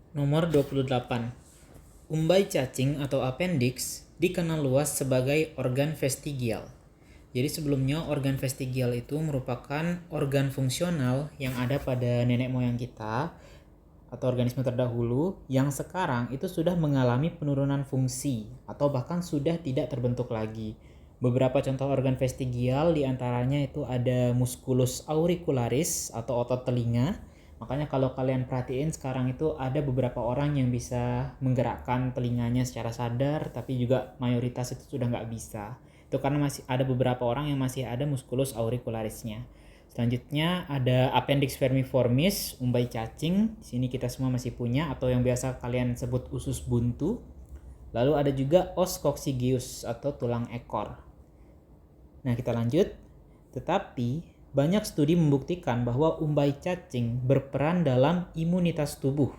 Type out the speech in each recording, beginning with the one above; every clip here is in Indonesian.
Nomor 28. Umbai cacing atau appendix dikenal luas sebagai organ vestigial. Jadi sebelumnya organ vestigial itu merupakan organ fungsional yang ada pada nenek moyang kita atau organisme terdahulu yang sekarang itu sudah mengalami penurunan fungsi atau bahkan sudah tidak terbentuk lagi. Beberapa contoh organ vestigial diantaranya itu ada musculus auricularis atau otot telinga. Makanya kalau kalian perhatiin sekarang itu ada beberapa orang yang bisa menggerakkan telinganya secara sadar, tapi juga mayoritas itu sudah nggak bisa. Itu karena masih ada beberapa orang yang masih ada musculus auricularisnya. Selanjutnya ada appendix vermiformis, umbai cacing. Di sini kita semua masih punya atau yang biasa kalian sebut usus buntu. Lalu ada juga os coccygeus atau tulang ekor. Nah, kita lanjut. Tetapi banyak studi membuktikan bahwa umbai cacing berperan dalam imunitas tubuh.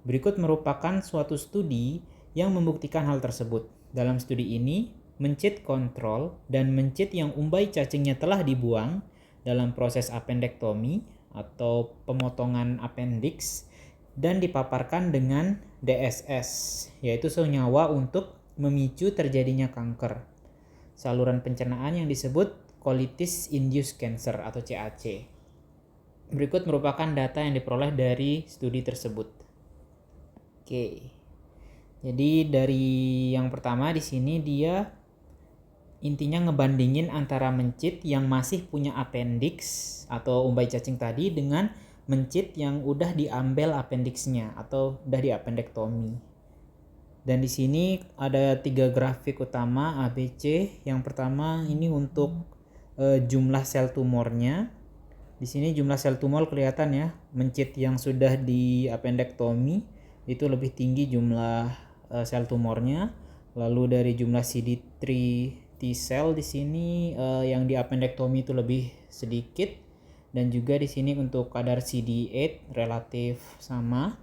Berikut merupakan suatu studi yang membuktikan hal tersebut. Dalam studi ini, mencit kontrol dan mencit yang umbai cacingnya telah dibuang dalam proses appendektomi atau pemotongan appendix dan dipaparkan dengan DSS, yaitu senyawa untuk memicu terjadinya kanker saluran pencernaan yang disebut colitis induced cancer atau CAC. Berikut merupakan data yang diperoleh dari studi tersebut. Oke. Jadi dari yang pertama di sini dia intinya ngebandingin antara mencit yang masih punya appendix atau umbai cacing tadi dengan mencit yang udah diambil appendixnya atau udah di appendektomi. Dan di sini ada 3 grafik utama ABC. Yang pertama ini untuk jumlah sel tumornya. Di sini jumlah sel tumor kelihatan ya, mencit yang sudah di appendektomi itu lebih tinggi jumlah sel tumornya. Lalu dari jumlah CD3 T cell di sini yang di appendektomi itu lebih sedikit, dan juga di sini untuk kadar CD8 relatif sama.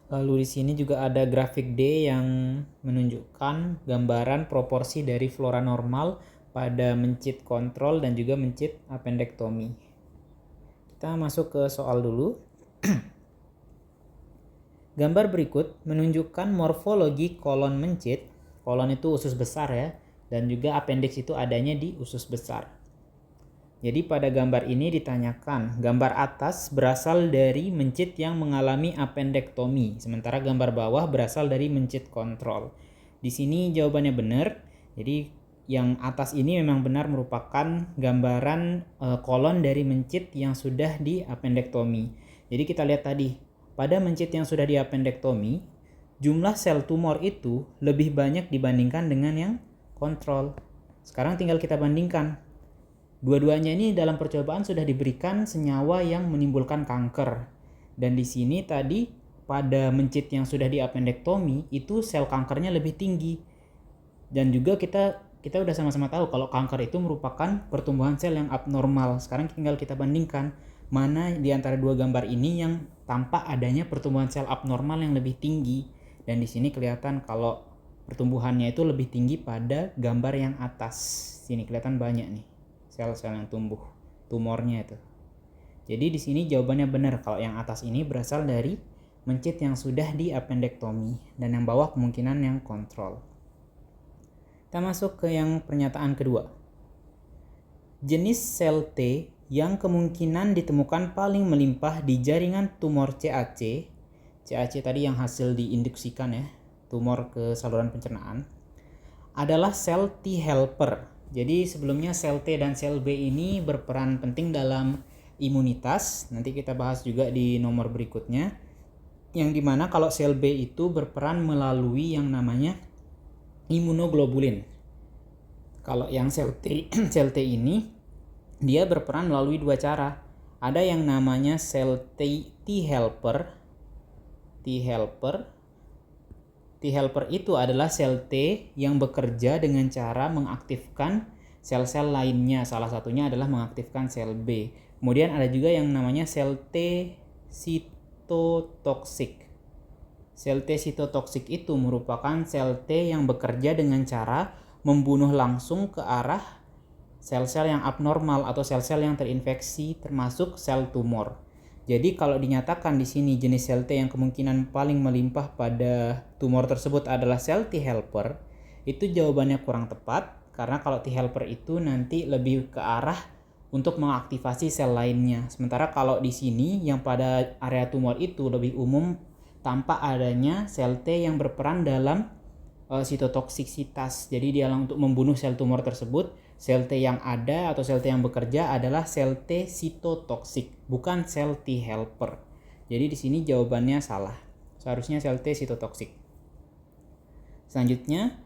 Lalu di sini juga ada grafik D yang menunjukkan gambaran proporsi dari flora normal pada mencit kontrol dan juga mencit appendektomi. Kita masuk ke soal dulu. Gambar berikut menunjukkan morfologi kolon mencit. Kolon itu usus besar ya, dan juga appendix itu adanya di usus besar. Jadi pada gambar ini ditanyakan, gambar atas berasal dari mencit yang mengalami appendektomi, sementara gambar bawah berasal dari mencit kontrol. Di sini jawabannya benar. Jadi yang atas ini memang benar merupakan gambaran kolon dari mencit yang sudah di appendektomi. Jadi kita lihat tadi, pada mencit yang sudah di appendektomi, jumlah sel tumor itu lebih banyak dibandingkan dengan yang kontrol. Sekarang tinggal kita bandingkan. Dua-duanya ini dalam percobaan sudah diberikan senyawa yang menimbulkan kanker. Dan di sini tadi pada mencit yang sudah di appendektomi itu sel kankernya lebih tinggi. Dan juga kita udah sama-sama tahu kalau kanker itu merupakan pertumbuhan sel yang abnormal. Sekarang tinggal kita bandingkan mana di antara dua gambar ini yang tampak adanya pertumbuhan sel abnormal yang lebih tinggi. Dan di sini kelihatan kalau pertumbuhannya itu lebih tinggi pada gambar yang atas. Sini kelihatan banyak nih sel-sel yang tumbuh, tumornya itu. Jadi di sini jawabannya benar kalau yang atas ini berasal dari mencit yang sudah di appendektomi dan yang bawah kemungkinan yang kontrol. Kita masuk ke yang pernyataan kedua. Jenis sel T yang kemungkinan ditemukan paling melimpah di jaringan tumor CAC. CAC tadi yang hasil diinduksikan ya, tumor ke saluran pencernaan, adalah sel T helper. Jadi sebelumnya sel T dan sel B ini berperan penting dalam imunitas. Nanti kita bahas juga di nomor berikutnya. Yang dimana kalau sel B itu berperan melalui yang namanya imunoglobulin. Kalau yang sel T ini dia berperan melalui dua cara. Ada yang namanya sel T helper. T helper itu adalah sel T yang bekerja dengan cara mengaktifkan sel-sel lainnya. Salah satunya adalah mengaktifkan sel B. Kemudian ada juga yang namanya sel T sitotoksik. Sel T sitotoksik itu merupakan sel T yang bekerja dengan cara membunuh langsung ke arah sel-sel yang abnormal atau sel-sel yang terinfeksi termasuk sel tumor. Jadi kalau dinyatakan di sini jenis sel T yang kemungkinan paling melimpah pada tumor tersebut adalah sel T helper, itu jawabannya kurang tepat karena kalau T helper itu nanti lebih ke arah untuk mengaktifasi sel lainnya. Sementara kalau di sini yang pada area tumor itu lebih umum tanpa adanya sel T yang berperan dalam sitotoksiksitas. Jadi dia untuk membunuh sel tumor tersebut, sel T yang ada atau sel T yang bekerja adalah sel T sitotoksik, bukan sel T helper. Jadi di sini jawabannya salah. Seharusnya sel T sitotoksik. Selanjutnya,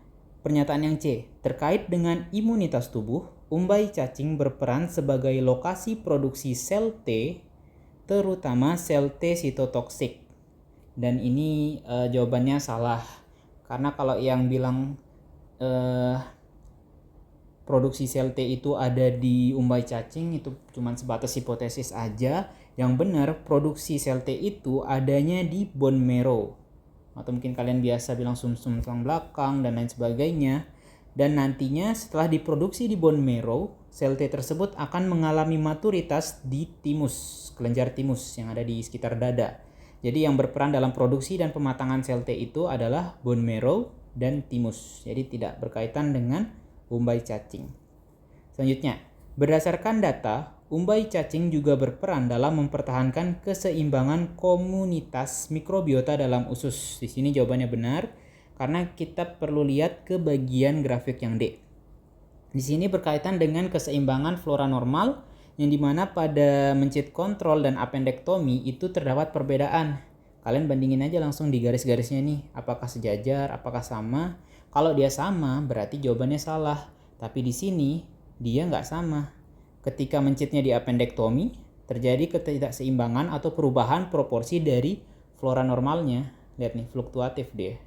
pernyataan yang C. Terkait dengan imunitas tubuh, umbai cacing berperan sebagai lokasi produksi sel T, terutama sel T sitotoksik. Dan ini jawabannya salah. Karena kalau yang bilang produksi sel T itu ada di umbai cacing itu cuma sebatas hipotesis aja. Yang benar produksi sel T itu adanya di bone marrow. Atau mungkin kalian biasa bilang sumsum tulang belakang dan lain sebagainya. Dan nantinya setelah diproduksi di bone marrow, sel T tersebut akan mengalami maturitas di timus, kelenjar timus yang ada di sekitar dada. Jadi yang berperan dalam produksi dan pematangan sel T itu adalah bone marrow dan timus. Jadi tidak berkaitan dengan umbai cacing. Selanjutnya, berdasarkan data, umbai cacing juga berperan dalam mempertahankan keseimbangan komunitas mikrobiota dalam usus. Di sini jawabannya benar karena kita perlu lihat ke bagian grafik yang D. Di sini berkaitan dengan keseimbangan flora normal yang dimana pada mencit kontrol dan appendektomi itu terdapat perbedaan. Kalian bandingin aja langsung di garis-garisnya nih, apakah sejajar, apakah sama. Kalau dia sama berarti jawabannya salah, tapi di sini dia nggak sama. Ketika mencitnya di appendektomi, terjadi ketidakseimbangan atau perubahan proporsi dari flora normalnya. Lihat nih, fluktuatif dia.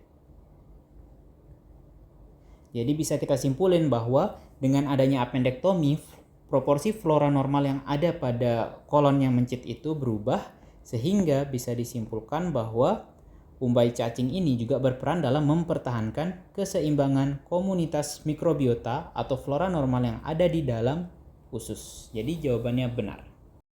Jadi bisa kita simpulin bahwa dengan adanya appendektomi, proporsi flora normal yang ada pada kolon yang mencit itu berubah, sehingga bisa disimpulkan bahwa umbai cacing ini juga berperan dalam mempertahankan keseimbangan komunitas mikrobiota atau flora normal yang ada di dalam usus. Jadi jawabannya benar.